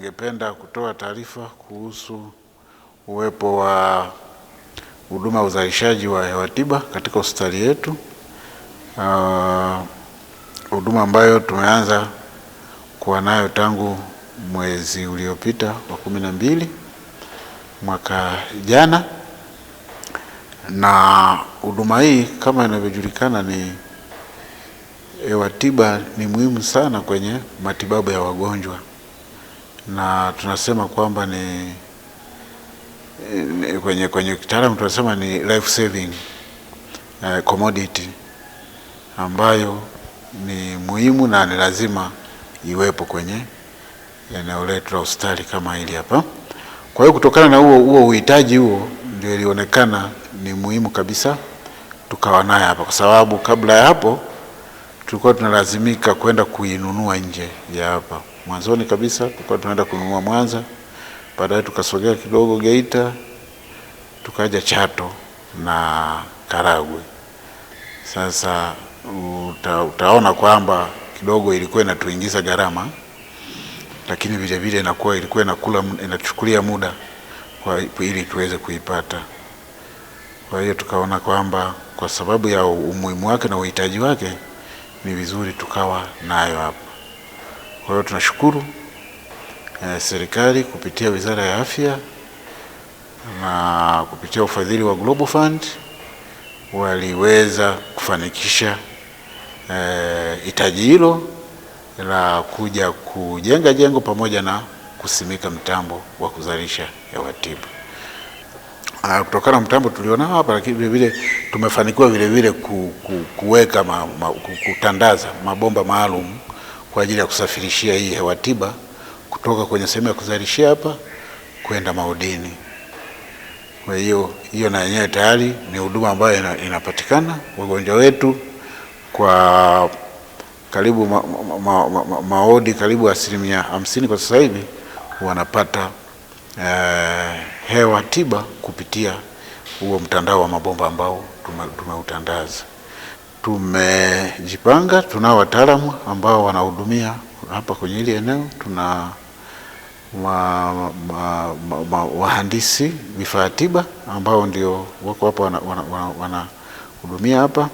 ningependa kutoa taarifa kuhusu uwepo wa huduma ya uzalishaji wa hewa tiba katika hospitali yetu. Huduma ambayo tumeanza kuwa nayo tangu mwezi uliopita wa 12 mwaka jana, na huduma hii kama inavyojulikana ni hewa tiba ni muhimu sana kwenye matibabu ya wagonjwa, na tunasema kwamba ni kwenye kitaalamu tunasema ni life saving commodity ambayo ni muhimu na ni lazima iwepo kwenye eneo letu la hospitali kama hili hapa. Kwa hiyo kutokana na huo uhitaji huo ndio ilionekana ni muhimu kabisa tukawa naye hapa, kwa sababu kabla ya hapo tulikuwa tunalazimika kwenda kuinunua nje ya hapa. Mwanzoni kabisa tulikuwa tunaenda kununua Mwanza, baadaye tukasogea kidogo Geita, tukaja Chato na Karagwe. Sasa utaona kwamba kidogo ilikuwa inatuingiza gharama, lakini vile vile ilikuwa inachukulia muda ili tuweze kuipata. Kwa hiyo tukaona kwamba kwa sababu ya umuhimu wake na uhitaji wake ni vizuri tukawa nayo hapa. Kwa hiyo tunashukuru serikali kupitia Wizara ya Afya na kupitia ufadhili wa Global Fund waliweza kufanikisha hitaji hilo la kuja kujenga jengo pamoja na kusimika mtambo wa kuzalisha hewa tiba. Kutokana na mtambo tulionao hapa, lakini vile vile tumefanikiwa vile vile kuweka kutandaza mabomba maalum kwa ajili ya kusafirishia hii hewa tiba kutoka kwenye sehemu ya kuzalishia hapa kwenda maudini. Kwa hiyo na yenyewe tayari ni huduma ambayo inapatikana. Wagonjwa wetu kwa karibu maodi karibu 50% kwa sasa hivi wanapata hewa tiba kupitia huo mtandao wa mabomba ambao tumeutandaza. Tumejipanga, tunao wataalamu ambao wanahudumia hapa kwenye hili eneo. Tuna wahandisi vifaa tiba ambao ndio wako hapa wanahudumia hapa,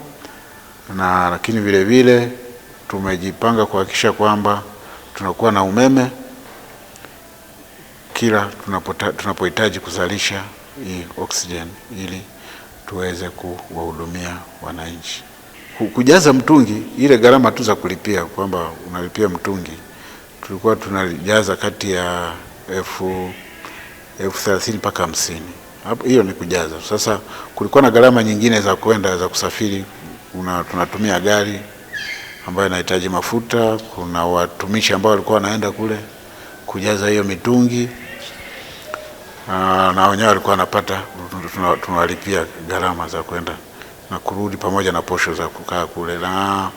na lakini vile vile tumejipanga kuhakikisha kwamba tunakuwa na umeme kila tunapohitaji kuzalisha hii oxygen ili tuweze kuwahudumia wananchi. Kujaza mtungi, ile gharama tu za kulipia kwamba unalipia mtungi, tulikuwa tunajaza kati ya 30,000 mpaka 50. Hapo hiyo ni kujaza. Sasa kulikuwa na gharama nyingine za kwenda za kusafiri, tunatumia gari ambayo inahitaji mafuta, kuna watumishi ambao walikuwa wanaenda kule kujaza hiyo mitungi, na wenyewe walikuwa wanapata, tunawalipia gharama za kwenda na kurudi pamoja na posho za kukaa kule. Na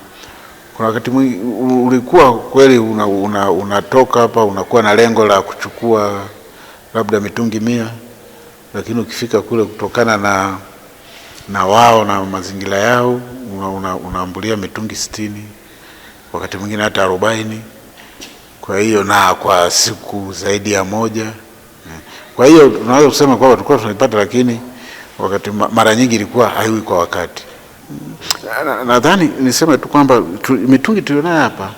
kuna wakati ulikuwa kweli unatoka hapa unakuwa na lengo la kuchukua labda mitungi 100, lakini ukifika kule kutokana na wao na mazingira yao unaambulia mitungi 60, wakati mwingine hata 40. Kwa hiyo na kwa siku zaidi ya moja. Kwa hiyo tunaweza kusema kwamba tulikuwa tunaipata, lakini wakati mara nyingi ilikuwa haiwi kwa wakati. Nadhani niseme tu kwamba mitungi tulionayo hapa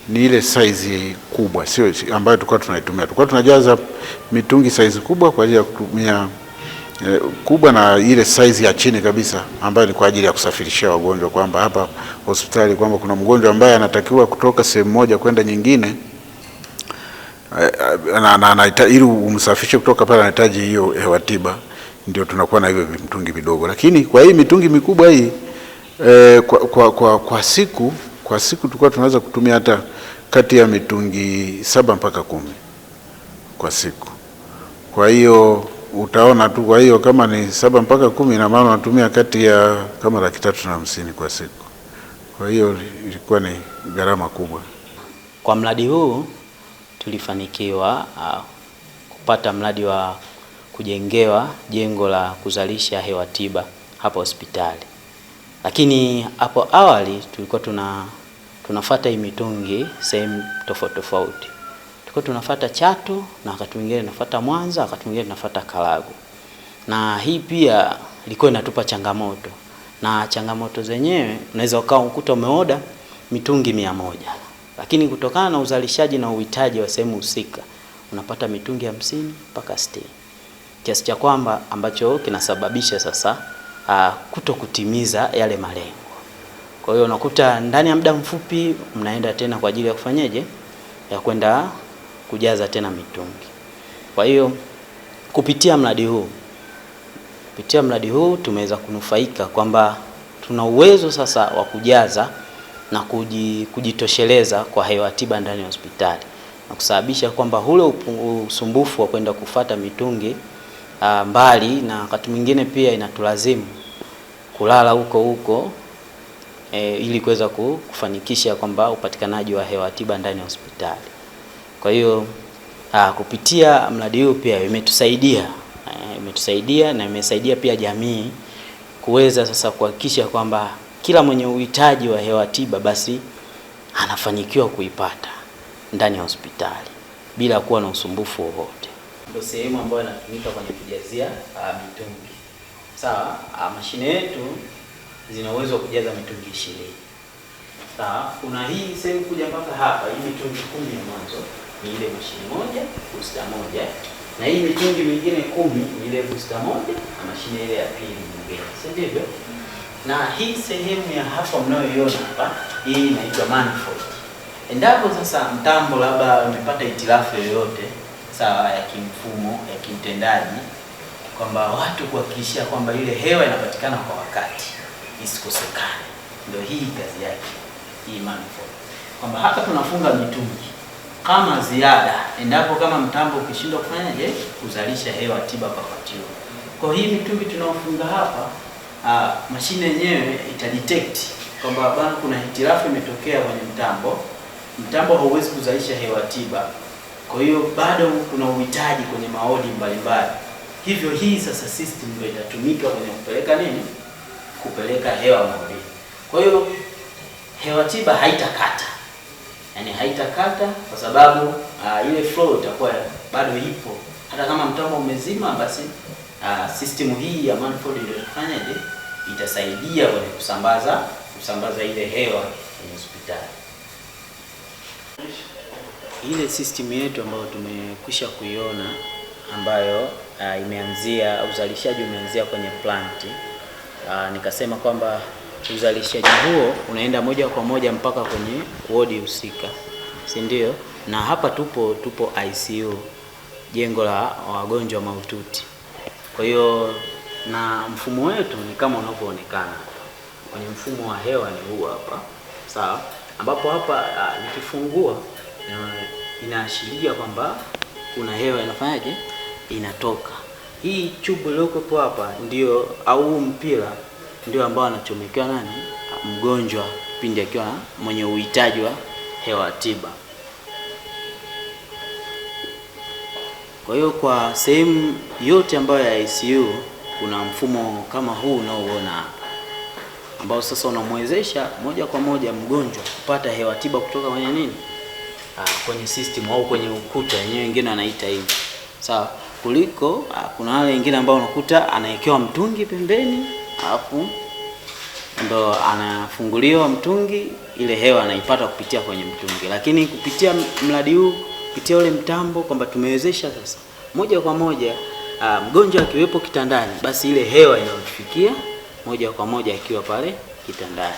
ni ile size kubwa, sio ambayo tulikuwa tunaitumia. Tulikuwa tunajaza mitungi size kubwa kwa ajili ya kutumia kubwa, na ile size ya chini kabisa ambayo ni kwa ajili ya kusafirishia wagonjwa, kwamba hapa hospitali kwamba kuna mgonjwa ambaye anatakiwa kutoka sehemu moja kwenda nyingine, ili umsafishe kutoka pale anahitaji hiyo hewa tiba, ndio tunakuwa na hivyo mitungi vidogo. Lakini kwa hii mitungi mikubwa hii kwa siku tulikuwa tunaweza kutumia hata kati ya mitungi 7 mpaka 10 kwa siku. Kwa hiyo utaona tu, kwa hiyo kama ni 7 mpaka 10 ina maana unatumia kati ya kama 350 kwa siku. Kwa hiyo ilikuwa ni gharama kubwa. Kwa mradi huu tulifanikiwa kupata mradi wa kujengewa jengo la kuzalisha hewa tiba hapa hospitali. Lakini hapo awali tulikuwa tunafuata hii mitungi sehemu tofauti tofauti. tulikuwa tunafuata Chato na wakati mwingine tunafuata Mwanza, wakati mwingine tunafuata Karagwe. Na hii pia ilikuwa inatupa changamoto. Na changamoto zenyewe unaweza ukuta umeoda mitungi 100. Lakini kutokana na uzalishaji na uhitaji wa sehemu husika unapata mitungi 50 mpaka 60. Kiasi cha kwamba ambacho kinasababisha sasa kutokutimiza yale malengo. Kwa hiyo unakuta ndani ya muda mfupi mnaenda tena kwa ajili ya kufanyaje? Ya kwenda kujaza tena mitungi. Kwa hiyo kupitia mradi huu tumeweza kunufaika kwamba tuna uwezo sasa wa kujaza na kujitosheleza kwa hewa tiba ndani ya hospitali, na kusababisha kwamba ule usumbufu wa kwenda kufata mitungi mbali, na wakati mwingine pia inatulazimu kulala huko ili kuweza kufanikisha kwamba upatikanaji wa hewa tiba ndani ya hospitali. Kwa hiyo kupitia mradi huu pia imetusaidia na imesaidia pia jamii kuweza sasa kuhakikisha kwamba kila mwenye uhitaji wa hewa tiba basi anafanikiwa kuipata ndani ya hospitali bila kuwa na usumbufu wowote. Ndio sehemu ambayo inatumika kwenye kujazia mitungi. Sawa, mashine yetu zina uwezo wa kujaza mitungi 20. Sawa, kuna hii sehemu kuja mpaka hapa, hii mitungi 10 ya mwanzo ni ile mashine moja, booster moja, na hii mitungi mingine 10 ni ile booster moja na mashine ile ya pili nyingine. Si ndivyo? Na hii sehemu ya hapa mnayoiona hapa, hii inaitwa manifold. Endapo sasa mtambo labda umepata hitilafu yoyote, sawa, ya kimfumo, ya kimtendaji, kwamba watu kuhakikisha kwamba ile hewa inapatikana kwa wakati, isikosekane. Ndio hii kazi yake, hii manifold. Kwamba hapa tunafunga mitungi kama ziada endapo kama mtambo ukishindwa kufanyaje kuzalisha hewa tiba kwa wakati huo. Kwa hii mitungi tunaofunga hapa, mashine yenyewe itadetect kwamba bwana kuna hitilafu imetokea kwenye mtambo hauwezi kuzalisha hewa tiba. Kwa hiyo bado kuna uhitaji kwenye maodi mbalimbali. Hivyo hii sasa system ndio itatumika kwenye kupeleka nini? Kupeleka hewa maodini. Kwa hiyo hewa tiba haitakata. Yaani haitakata kwa sababu ile flow itakuwa bado ipo. Hata kama mtambo umezima basi system hii ya manifold ndio itafanyaje? Itasaidia kwenye kusambaza ile hewa kwenye hospitali. Ile system yetu ambayo tumekwisha kuiona ambayo imeanzia uzalishaji umeanzia kwenye plant. Nikasema kwamba uzalishaji huo unaenda moja kwa moja mpaka kwenye wodi husika. Si ndio? Na hapa tupo ICU, jengo la wagonjwa mahututi. Kwa hiyo na mfumo wetu ni kama unavyoonekana. Kwenye mfumo wa hewa ni huu hapa. Sawa? Ambapo hapa nikifungua inaashiria kwamba kuna hewa inafanyaje? Inatoka. Hii tube iliyoko hapa ndio au mpira ndio ambao anachomekewa nani? Mgonjwa pindi akiwa mwenye uhitaji wa hewa tiba. Kwa hiyo kwa sehemu yote ambayo ya ICU kuna mfumo kama huu unaoona hapa, ambao sasa unamwezesha moja kwa moja mgonjwa kupata hewa tiba kutoka kwenye nini? Kwenye system au kwenye ukuta, wenyewe wengine wanaita hivi. Sawa, kuliko kuna wale wengine ambao unakuta anawekewa mtungi pembeni, alafu ndo anafunguliwa mtungi, ile hewa anaipata kupitia kwenye mtungi. Lakini kupitia mradi huu, kupitia ule mtambo kwamba tumewezesha sasa moja kwa moja mgonjwa akiwepo kitandani, basi ile hewa inamfikia moja kwa moja akiwa pale kitandani.